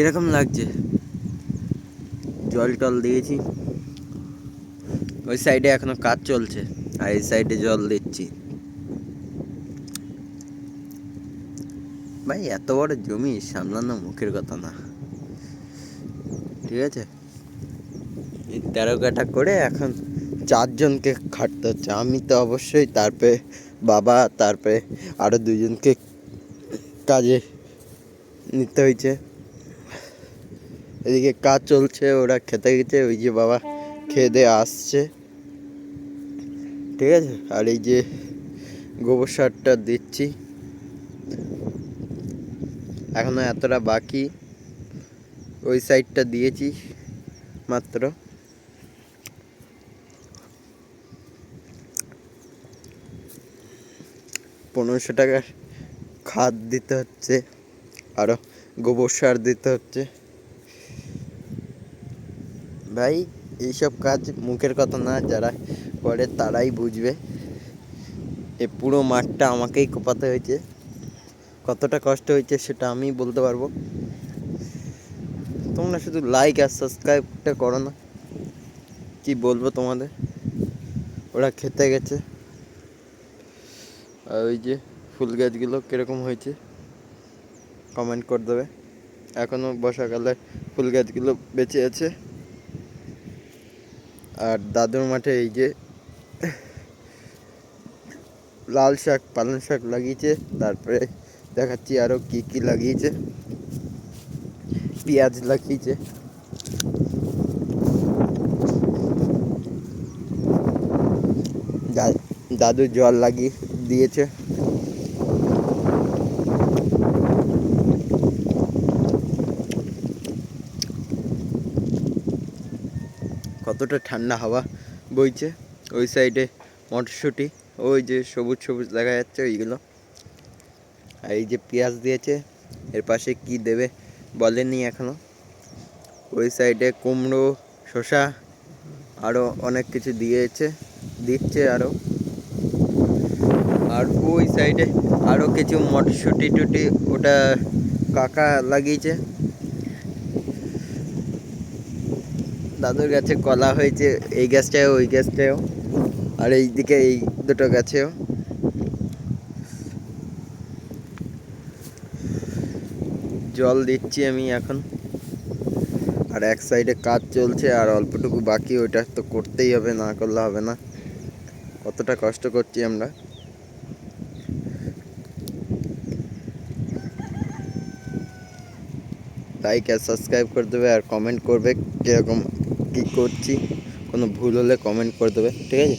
কিরকম লাগছে? জল টল দিয়েছি, ওই সাইডে এখনো কাজ চলছে আর এই সাইডে জল দিচ্ছি। ভাই এত বড় জমি সামলানো মুখের কথা না, ঠিক আছে? এই 13 কাঠা করে এখন 4 জনকে খাটতে হচ্ছে। আমি তো অবশ্যই, তারপরে বাবা, তারপরে আরো 2 জনকে কাজে নিতে হয়েছে। এদিকে কাজ চলছে, ওরা খেতে গেছে, ওই যে বাবা খেয়ে দিয়ে আসছে, ঠিক আছে? আর এই যে গোবর সারটা দিচ্ছি, এখনো এতটা বাকি। ওই সাইডটা দিয়েছি মাত্র। $1500 খাদ দিতে হচ্ছে, আরো গোবর সার দিতে হচ্ছে। ভাই এইসব কাজ মুখের কথা না, যারা করে তারাই বুঝবে। এ পুরো মাঠটা আমাকেই কোপাতে হয়েছে, কতটা কষ্ট হয়েছে সেটা আমি বলতে পারবো। তোমরা শুধু লাইক আর সাবস্ক্রাইবটা করো না, কি বলবো তোমাদের। ওরা খেতে গেছে, আর ওই যে ফুল গাছগুলো কীরকম হয়েছে কমেন্ট করে দেবে। এখনও বর্ষাকালে ফুল গাছগুলো বেঁচে আছে। আর দাদুর মাঠে এই যে লাল শাক, পালং শাক লাগিয়েছে। তারপরে দেখাচ্ছি আরও কি কি লাগিয়েছে। পেঁয়াজ লাগিয়েছে। দাদু জল লাগিয়ে দিয়েছে। কতটা ঠান্ডা হাওয়া বইছে। ওই সাইডে মটরশুঁটি, ওই যে সবুজ সবুজ দেখা যাচ্ছে ওইগুলো। আর এই যে পেঁয়াজ দিয়েছে, এর পাশে কি দেবে বলেনি এখনো। ওই সাইডে কুমড়ো, শসা, আরও অনেক কিছু দিচ্ছে আরও। আর ওই সাইডে আরও কিছু মটরশুঁটি টুটি, ওটা কাকা লাগিয়েছে। দাদুর গাছে কলা হয়েছে, এই গাছটাও ওই গাছটাও, আর এইদিকে এই দুটো গাছেও। জল দিচ্ছি আমি এখন। আর এক সাইডে কাজ চলছে, আর অল্পটুকু বাকি, ওইটা তো করতেই হবে, না করলে হবে না। কতটা কষ্ট করছি আমরা। লাইক আর সাবস্ক্রাইব করে দেবে, আর কমেন্ট করবে কীরকম কী করছি। কোনো ভুল হলে কমেন্ট করে দেবে, ঠিক আছে?